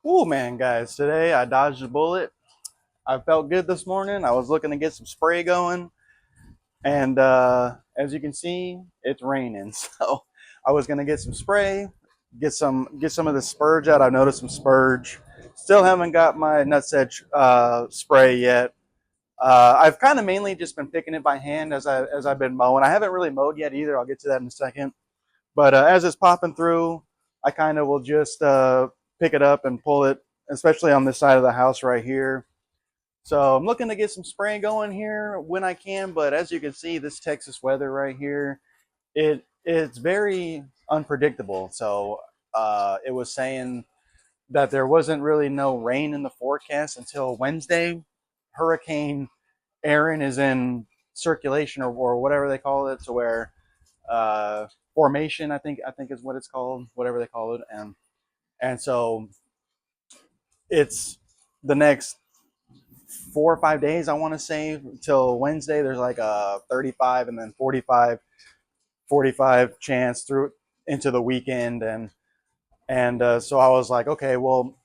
Oh man, guys, today I dodged a bullet. I felt good this morning. I was looking to get some spray going, and as you can see, it's raining. So I was gonna get some spray, get some of the spurge out. I've noticed some spurge. Still haven't got my nutsedge spray yet. I've kind of mainly just been picking it by hand as I've been mowing. I haven't really mowed yet either. I'll get to that in a second. But as it's popping through, I kind of will just pick it up and pull it, especially on this side of the house right here. So I'm looking to get some spray going here when I can. But as you can see, this Texas weather right here, it's very unpredictable. So it was saying that there wasn't really no rain in the forecast until Wednesday. Hurricane Aaron is in circulation or whatever they call it, to where uh, formation, I think is what it's called, whatever they call it, and so it's the next 4 or 5 days, I want to say, till Wednesday. There's like a 35 and then 45 chance through into the weekend, and so I was like, okay, well,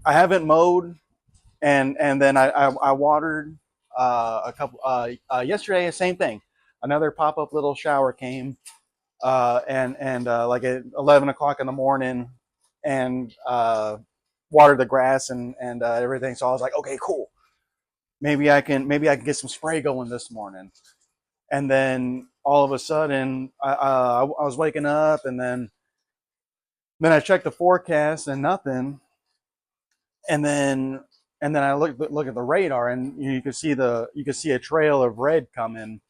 I haven't mowed, and then I watered a couple yesterday. Same thing, another pop-up little shower came, and like at 11 o'clock in the morning, and watered the grass and everything. So I was like, okay, cool. Maybe I can get some spray going this morning. And then all of a sudden, I was waking up, and then I checked the forecast and nothing. And then I look at the radar, and you could see a trail of red coming.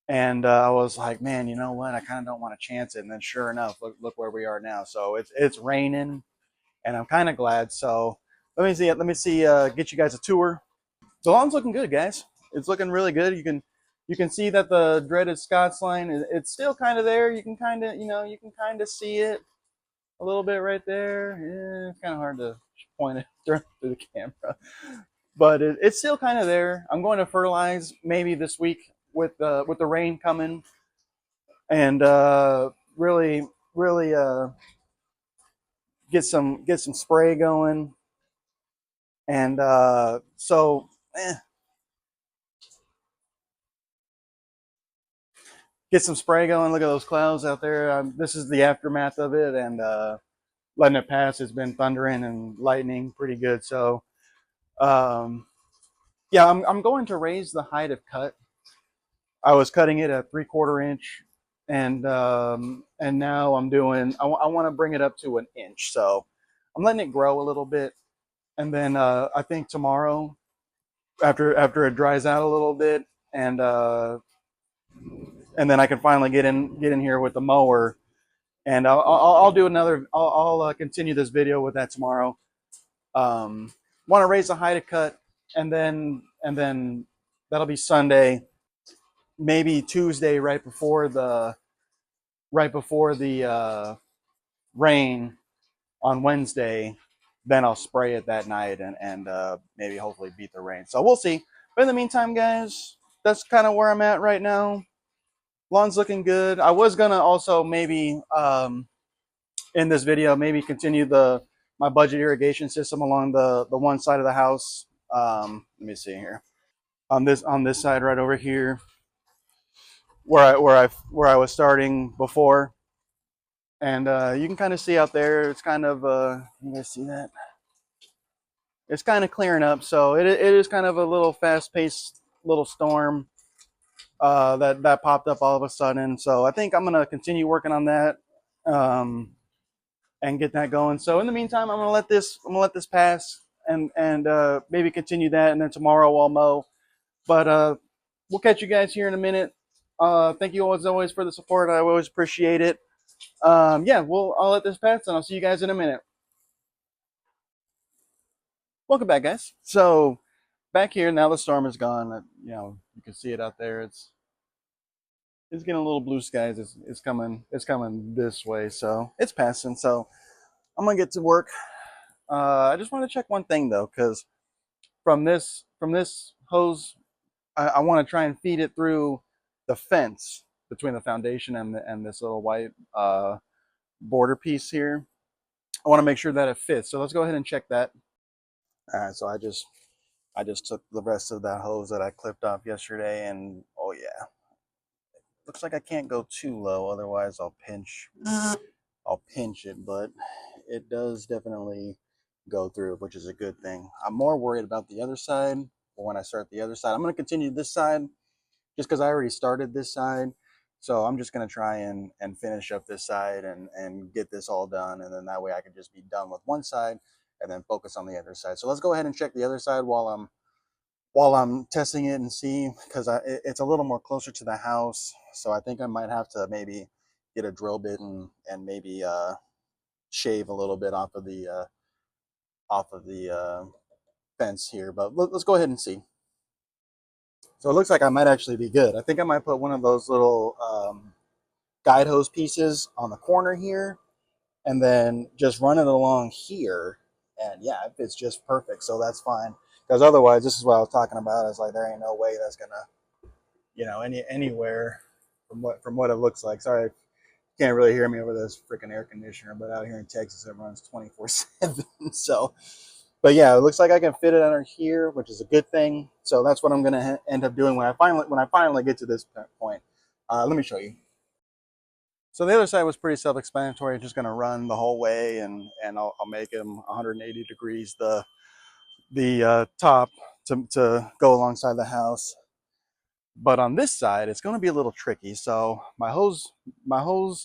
And I was like, man, you know what? I kind of don't want to chance it. And then sure enough, look where we are now. So it's raining, and I'm kind of glad. So let me see. Get you guys a tour. The lawn's looking good, guys. It's looking really good. You can see that the dreaded Scots line it's still kind of there. You can kind of see it a little bit right there. Yeah, it's kind of hard to point it through the camera, but it's still kind of there. I'm going to fertilize maybe this week with the rain coming, and really get some spray going, and so get some spray going. Look at those clouds out there. This is the aftermath of it, and letting it pass. It's been thundering and lightning pretty good. So um, yeah, I'm going to raise the height of cut. I was cutting it at 3/4 inch, and now I'm doing. I want to bring it up to an inch. So I'm letting it grow a little bit, and then I think tomorrow, after it dries out a little bit, and uh, and then I can finally get in here with the mower, and I'll do another. I'll continue this video with that tomorrow. Want to raise the height of cut, and then that'll be Sunday, maybe Tuesday, right before the rain on Wednesday. Then I'll spray it that night, and maybe hopefully beat the rain. So we'll see. But in the meantime, guys, that's kind of where I'm at right now. Lawn's looking good. I was gonna also maybe in this video maybe continue the my budget irrigation system along the one side of the house. Let me see here, on this side right over here, where I was starting before, and you can kind of see out there. It's kind of you guys see that? It's kind of clearing up, so it is kind of a little fast paced little storm that popped up all of a sudden. So I think I'm gonna continue working on that. Um, and get that going. So in the meantime, I'm gonna let this pass, and maybe continue that, and then tomorrow I'll mow. But we'll catch you guys here in a minute. Thank you as always for the support. I always appreciate it. Yeah, I'll let this pass, and I'll see you guys in a minute. Welcome back, guys. So back here now, the storm is gone. You can see it out there. It's getting a little blue skies. It's coming. It's coming this way, so it's passing. So I'm gonna get to work. I just want to check one thing though, because from this hose, I want to try and feed it through the fence between the foundation and this little white border piece here. I want to make sure that it fits. So let's go ahead and check that. All right, so I just took the rest of that hose that I clipped off yesterday, and oh yeah, looks like I can't go too low, otherwise I'll pinch it, but it does definitely go through, which is a good thing. I'm more worried about the other side. But when I start the other side, I'm going to continue this side just because I already started this side. So I'm just going to try and finish up this side and get this all done. And then that way I can just be done with one side and then focus on the other side. So let's go ahead and check the other side while I'm testing it and see, because it's a little more closer to the house. So I think I might have to maybe get a drill bit and maybe shave a little bit off of the fence here. But let's go ahead and see. So it looks like I might actually be good. I think I might put one of those little guide hose pieces on the corner here and then just run it along here. And yeah, it fits just perfect. So that's fine. Because otherwise, this is what I was talking about. It's like there ain't no way that's gonna, anywhere from what it looks like. Sorry, you can't really hear me over this freaking air conditioner, but out here in Texas it runs 24/7. So, but yeah, it looks like I can fit it under here, which is a good thing. So that's what I'm gonna end up doing when I finally get to this point. Let me show you. So the other side was pretty self-explanatory. Just gonna run the whole way, and I'll make them 180 degrees the top to go alongside the house. But on this side, it's going to be a little tricky. So my hose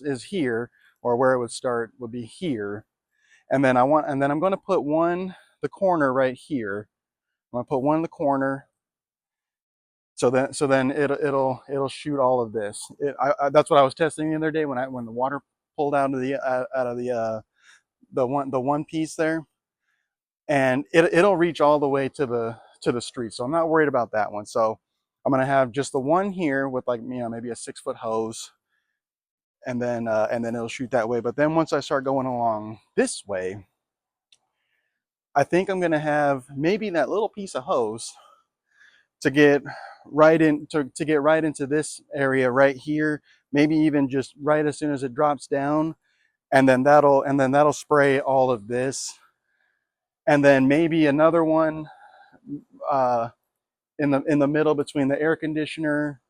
is here, or where it would start would be here, and then I'm going to put the corner right here. I'm going to put one in the corner, so then it'll shoot all of this. That's what I was testing the other day when the water pulled out of the one piece there, and it'll reach all the way to the street. So I'm not worried about that one. So I'm gonna have just the one here with, like, maybe a 6-foot hose, and then it'll shoot that way. But then once I start going along this way, I think I'm gonna have maybe that little piece of hose to get to get right into this area right here, maybe even just right as soon as it drops down, and then that'll spray all of this, and then maybe another one uh, in the middle between the air conditioner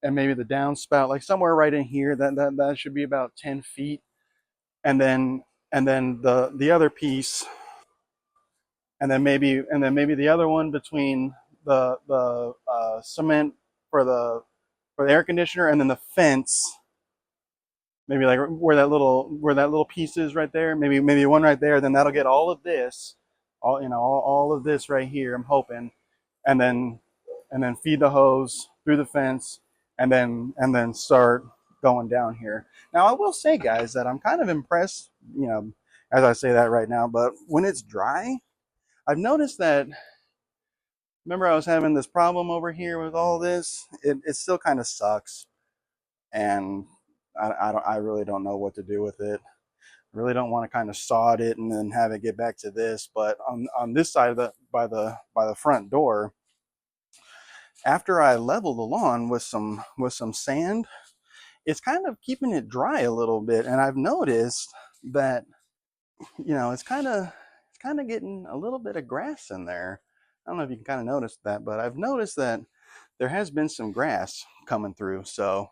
and maybe the downspout, like somewhere right in here. That should be about 10 feet, and then the other piece, and then maybe the other one between the cement for the air conditioner, and then the fence. Maybe like where that little piece is right there. Maybe one right there. Then that'll get all of this, all of this right here. I'm hoping, and then feed the hose through the fence, and then start going down here. Now I will say, guys, that I'm kind of impressed. As I say that right now, but when it's dry, I've noticed that. Remember, I was having this problem over here with all this. It still kind of sucks, and I really don't know what to do with it. I really don't want to kind of sod it and then have it get back to this. But on this side of by the front door, after I level the lawn with some sand, it's kind of keeping it dry a little bit. And I've noticed that, it's kind of getting a little bit of grass in there. I don't know if you can kind of notice that, but I've noticed that there has been some grass coming through. So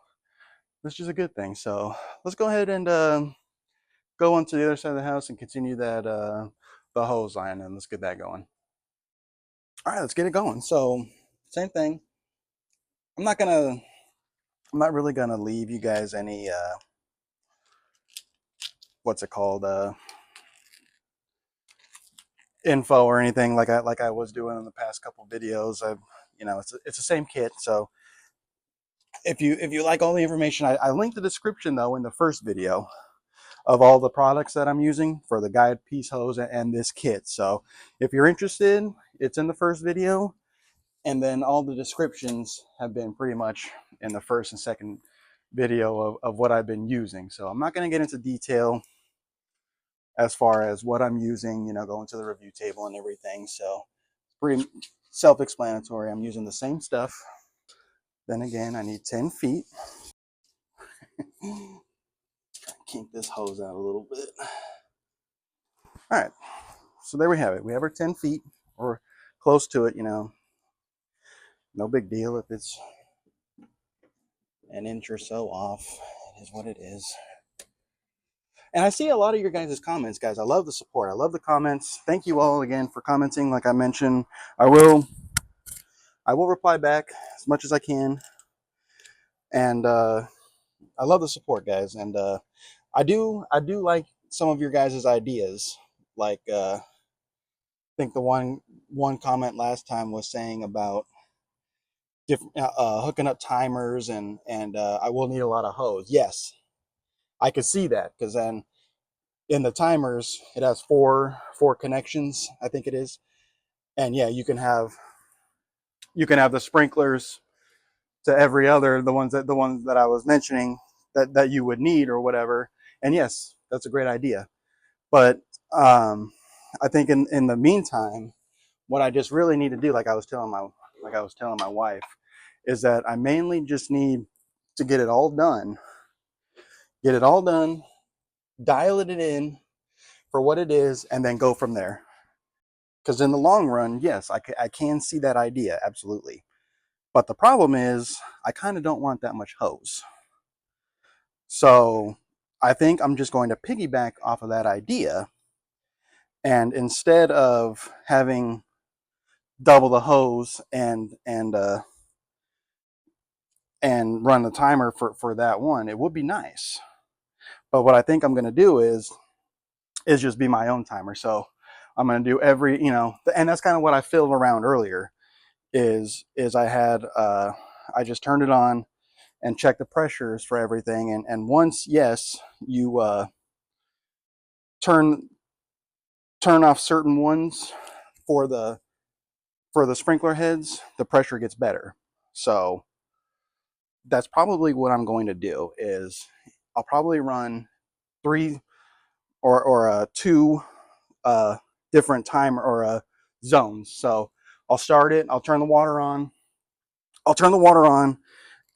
which is a good thing. So let's go ahead and go onto the other side of the house and continue that the hose line, and let's get that going. All right, let's get it going. So same thing. I'm not gonna I'm not really gonna leave you guys any what's it called, info or anything like I was doing in the past couple videos. It's the same kit. So if you like all the information, I linked the description though in the first video of all the products that I'm using for the guide piece hose and this kit. So if you're interested, it's in the first video, and then all the descriptions have been pretty much in the first and second video of what I've been using. So I'm not going to get into detail as far as what I'm using, going to the review table and everything. So it's pretty self-explanatory. I'm using the same stuff. Then again, I need 10 feet. Kink this hose out a little bit. All right, so there we have it. We have our 10 feet or close to it, you know. No big deal if it's an inch or so off. It is what it is. And I see a lot of your guys' comments, guys. I love the support. I love the comments. Thank you all again for commenting. Like I mentioned, I will reply back as much as I can. And I love the support, guys. And I do like some of your guys' ideas. Like I think the one comment last time was saying about different hooking up timers, and I will need a lot of hose. Yes, I could see that, because then in the timers it has four connections, I think it is. And yeah, you can have the sprinklers to every other, the ones that I was mentioning that you would need or whatever. And yes, that's a great idea. But I think in the meantime, what I just really need to do, like I was telling my wife, is that I mainly just need to get it all done, dial it in for what it is, and then go from there. Because in the long run, yes, I can see that idea, absolutely. But the problem is, I kind of don't want that much hose. So I think I'm just going to piggyback off of that idea. And instead of having double the hose and run the timer for that one, it would be nice. But what I think I'm going to do is just be my own timer. So I'm going to do every, and that's kind of what I filled around earlier. Is I just turned it on and checked the pressures for everything, and once, yes, you turn off certain ones for the sprinkler heads, the pressure gets better. So that's probably what I'm going to do. Is I'll probably run 3 or 2 different timer or zones. So I'll start it. I'll turn the water on.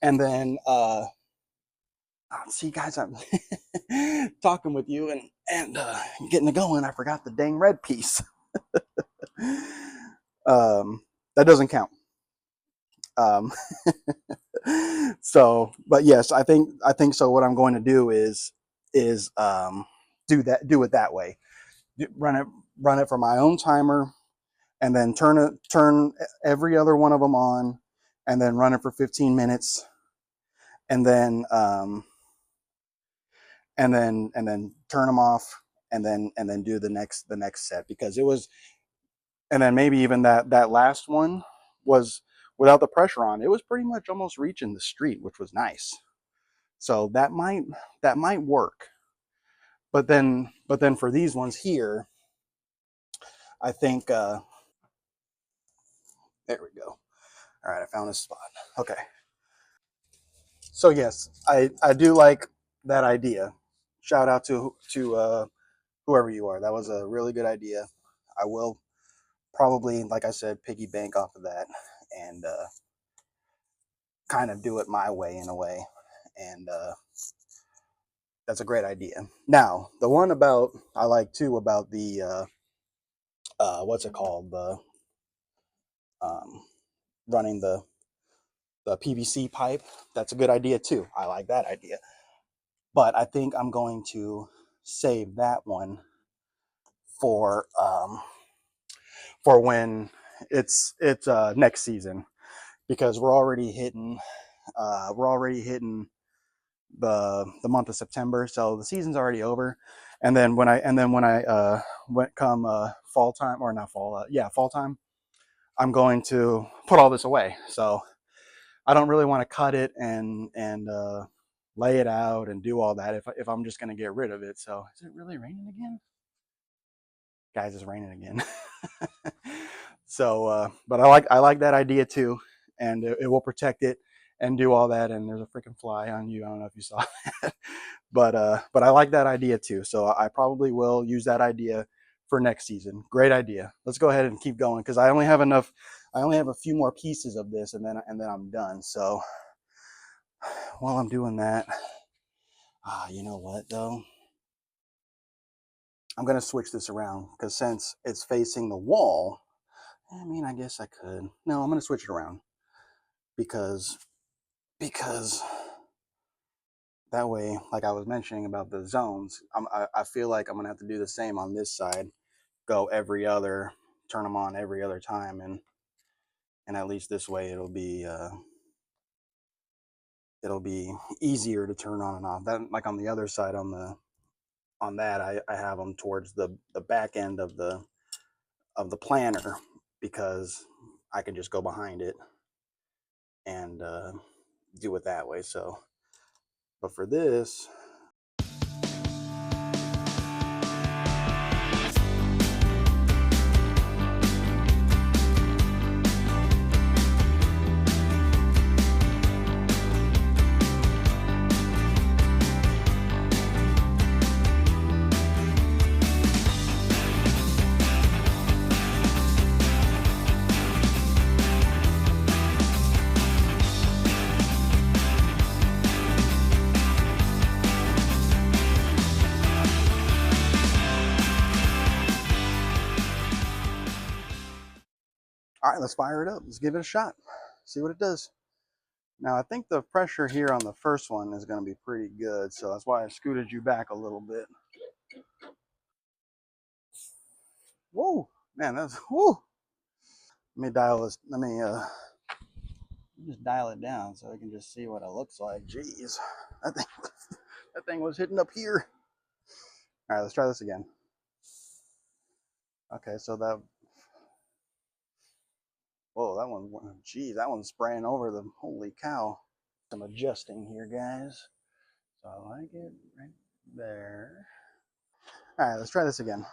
And then see, guys, I'm talking with you and getting it going. I forgot the dang red piece. That doesn't count. Um, so, but yes, I think so. What I'm going to do is do it that way. Run it for my own timer, and then turn every other one of them on, and then run it for 15 minutes, and then turn them off, and then do the next set, because it was, and then maybe even that last one was without the pressure on. It was pretty much almost reaching the street, which was nice. So that might work. But then for these ones here, I think there we go. All right, I found a spot. Okay. So yes, I do like that idea. Shout out to whoever you are. That was a really good idea. I will probably, like I said, piggy bank off of that, and kind of do it my way, in a way. And that's a great idea. Now, the one I like too about the what's it called, the um, running the PVC pipe. That's a good idea too. I like that idea. But I think I'm going to save that one for when it's next season, because we're already hitting the month of September, so the season's already over. And then when I went come fall time, or not fall, fall time, I'm going to put all this away. So I don't really want to cut it and lay it out and do all that if I'm just going to get rid of it. So is it really raining again? Guys, it's raining again. So but I like that idea too, and it will protect it and do all that. And there's a freaking fly on you. I don't know if you saw that. But I like that idea too. So I probably will use that idea for next season. Great idea. Let's go ahead and keep going, because I only have a few more pieces of this, and then I'm done. So while I'm doing that, you know what though? I'm going to switch this around because since it's facing the wall, I mean, I guess I could. No, I'm going to switch it around because that way, like I was mentioning about the zones, I feel like I'm going to have to do the same on this side, go every other, turn them on every other time, and at least this way it'll be easier to turn on and off. That, like on the other side, on that I have them towards the back end of the planter because I can just go behind it and do it that way. So, but for this, all right, let's fire it up. Let's give it a shot. See what it does. Now, I think the pressure here on the first one is going to be pretty good, so that's why I scooted you back a little bit. Whoa, man, that's whoa. Let me dial this. Let me just dial it down so I can just see what it looks like. Jeez, that thing was hitting up here. All right, let's try this again. Okay, so that. Whoa, that one. Geez, that one's spraying over the. Holy cow! I'm adjusting here, guys. So I like it right there. All right, let's try this again.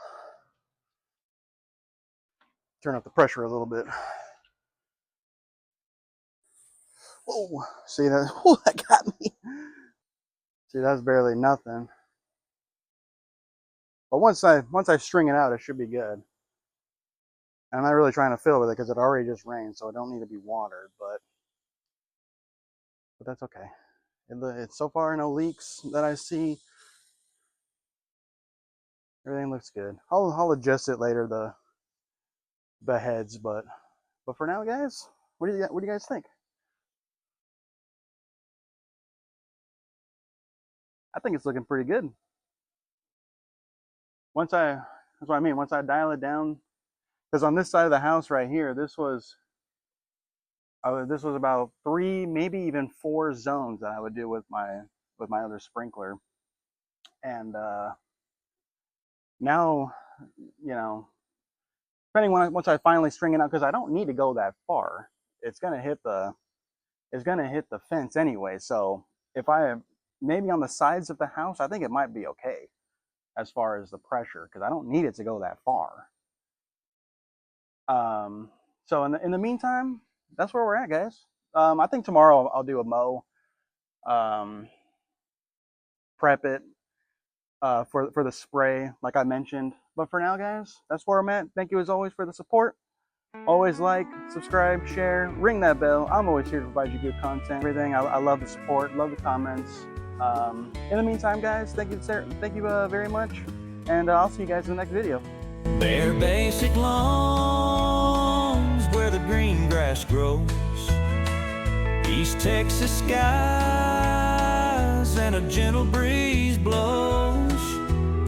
Turn up the pressure a little bit. Whoa, see that? Whoa, that got me. See, that's barely nothing. But once I string it out, it should be good. And I'm not really trying to fill with it because it already just rained, so it don't need to be watered. But that's okay. It's so far no leaks that I see. Everything looks good. I'll adjust it later, the heads, but for now, guys, what do you guys think? I think it's looking pretty good. That's what I mean. Once I dial it down, because on this side of the house right here, this was about 3, maybe even 4 zones that I would do with my other sprinkler, and now, you know, depending once I finally string it out, because I don't need to go that far. It's gonna hit the fence anyway. So if I maybe on the sides of the house, I think it might be okay as far as the pressure because I don't need it to go that far. So in the meantime, that's where we're at, guys. I think tomorrow I'll do a mow, prep it for the spray, like I mentioned. But for now, guys, that's where I'm at. Thank you as always for the support. Always like, subscribe, share, ring that bell. I'm always here to provide you good content. Everything. I love the support, love the comments. In the meantime, guys, thank you very much, and I'll see you guys in the next video. Bare basic lawns where the green grass grows, East Texas skies and a gentle breeze blows.